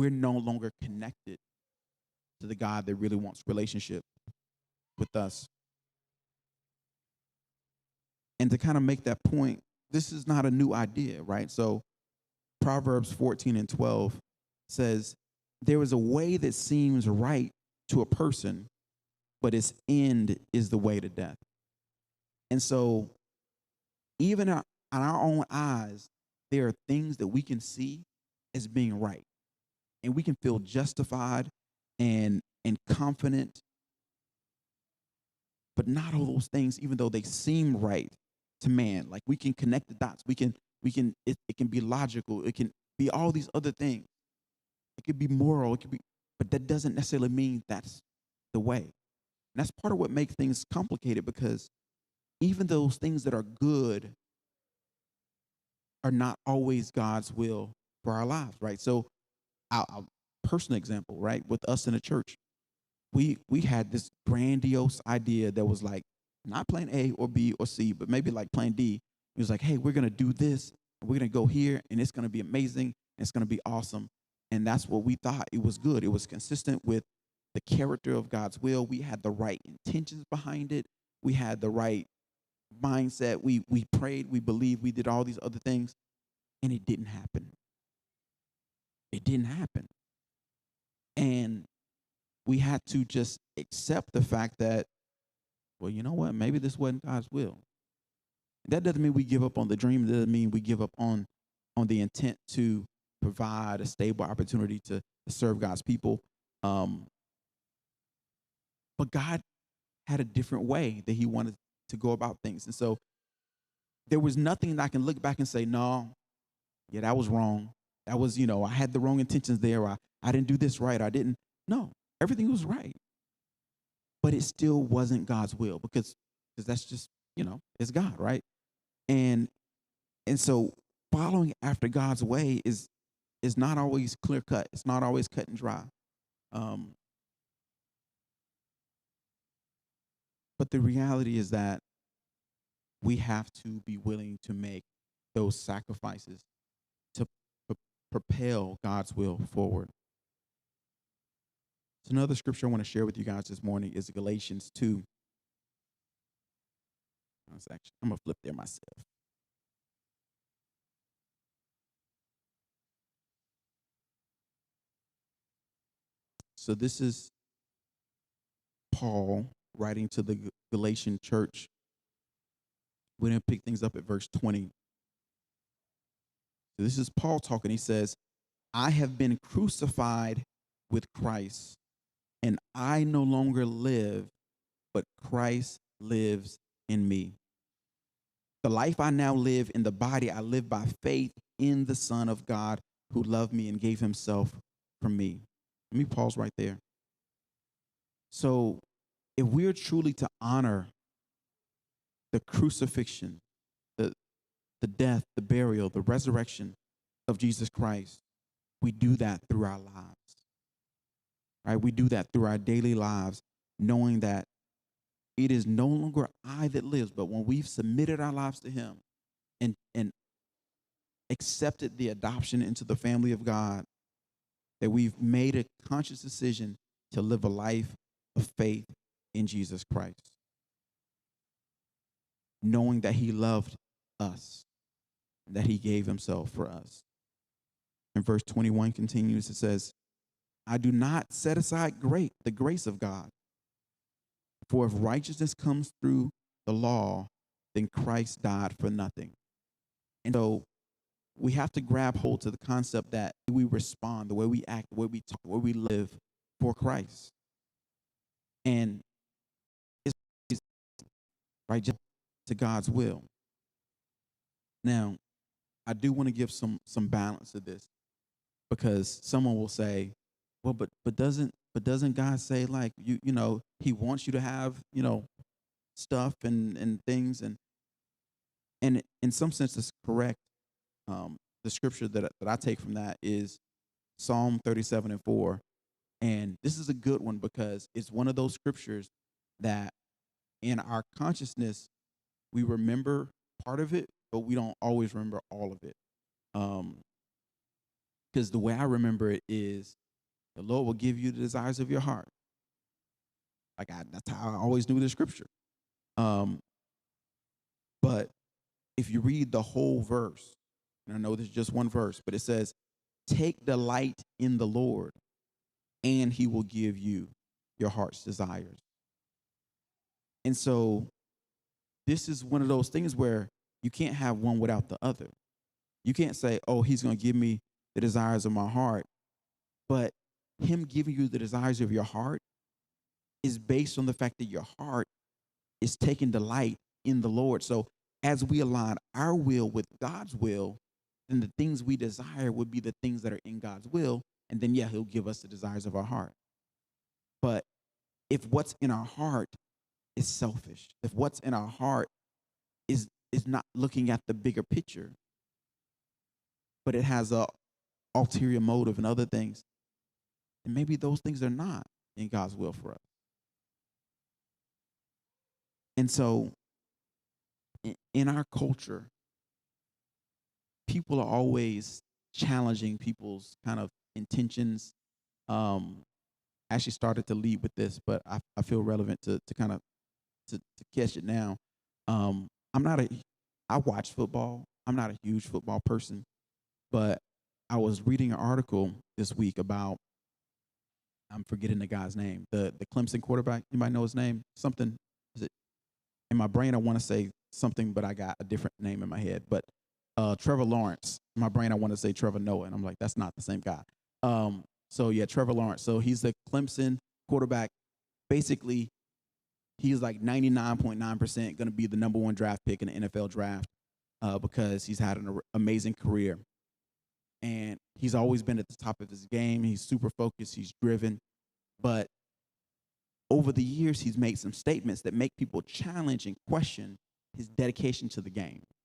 we're no longer connected to the God that really wants relationship with us. And to kind of make that point, this is not a new idea, right? So Proverbs 14 and 12 says, there is a way that seems right to a person, but its end is the way to death. And so even in our own eyes, there are things that we can see as being right. And we can feel justified and confident, but not all those things, even though they seem right to man. Like we can connect the dots. It can be logical. It can be all these other things. It could be moral. It could be, but that doesn't necessarily mean that's the way. And that's part of what makes things complicated, because even those things that are good are not always God's will for our lives, right? So, our personal example, right, with us in the church, we had this grandiose idea that was like not plan A or B or C, but maybe like plan D. It was like, hey, we're gonna do this, we're gonna go here, and it's gonna be amazing, and it's gonna be awesome. And that's what we thought. It was good. It was consistent with the character of God's will. We had the right intentions behind it. We had the right mindset. We prayed, we believed, we did all these other things, and it didn't happen. It didn't happen. And we had to just accept the fact that, well, you know what? Maybe this wasn't God's will. That doesn't mean we give up on the dream. It doesn't mean we give up on the intent to provide a stable opportunity to serve God's people. Um, but God had a different way that He wanted to go about things, and so there was nothing that I can look back and say, no, yeah, that was wrong. That was, I had the wrong intentions there. I didn't do this right. I didn't. No, everything was right, but it still wasn't God's will, because that's just, it's God, right? And and so following after God's way is not always clear cut. It's not always cut and dry. Um, but the reality is that we have to be willing to make those sacrifices to propel God's will forward. So another scripture I want to share with you guys this morning is Galatians 2. I'm going to flip there myself. So this is Paul writing to the Galatian church. We're going to pick things up at verse 20. So this is Paul talking. He says, I have been crucified with Christ, and I no longer live, but Christ lives in me. The life I now live in the body, I live by faith in the Son of God who loved me and gave himself for me. Let me pause right there. So if we're truly to honor the crucifixion, the death, the burial, the resurrection of Jesus Christ, we do that through our lives, right? We do that through our daily lives, knowing that it is no longer I that lives, but when we've submitted our lives to him and accepted the adoption into the family of God, that we've made a conscious decision to live a life of faith in Jesus Christ, knowing that he loved us, that he gave himself for us. And verse 21 continues, it says, I do not set aside the grace of God, for if righteousness comes through the law, then Christ died for nothing. And so we have to grab hold to the concept that we respond, the way we act, the way we talk, the way we live for Christ. And it's right to God's will. Now, I do want to give some balance to this, because someone will say, well, but doesn't God say, like, he wants you to have, stuff and things, and in some sense it's correct. The scripture that I take from that is Psalm 37:4. And this is a good one, because it's one of those scriptures that in our consciousness, we remember part of it, but we don't always remember all of it. Um, Because the way I remember it is the Lord will give you the desires of your heart. That's how I always knew the scripture. Um, but if you read the whole verse, and I know there's just one verse, but it says, take delight in the Lord, and he will give you your heart's desires. And so this is one of those things where you can't have one without the other. You can't say, oh, he's going to give me the desires of my heart, but him giving you the desires of your heart is based on the fact that your heart is taking delight in the Lord. So as we align our will with God's will, then the things we desire would be the things that are in God's will. And then, yeah, he'll give us the desires of our heart. But if what's in our heart is selfish, if what's in our heart is not looking at the bigger picture, but it has a ulterior motive and other things, then maybe those things are not in God's will for us. And so in our culture, people are always challenging people's kind of intentions. I actually started to lead with this, but I feel relevant to kind of to catch it now. Um, I'm not a I watch football. I'm not a huge football person, but I was reading an article this week about I'm forgetting the guy's name, the Clemson quarterback. You might know his name. Something is it in my brain? I want to say something, but I got a different name in my head. But Trevor Lawrence. In my brain, I want to say Trevor Noah, and I'm like, that's not the same guy. So yeah, Trevor Lawrence. So he's the Clemson quarterback. Basically, he's like 99.9% going to be the number one draft pick in the NFL draft because he's had an amazing career. And he's always been at the top of his game. He's super focused. He's driven. But over the years, he's made some statements that make people challenge and question his dedication to the game.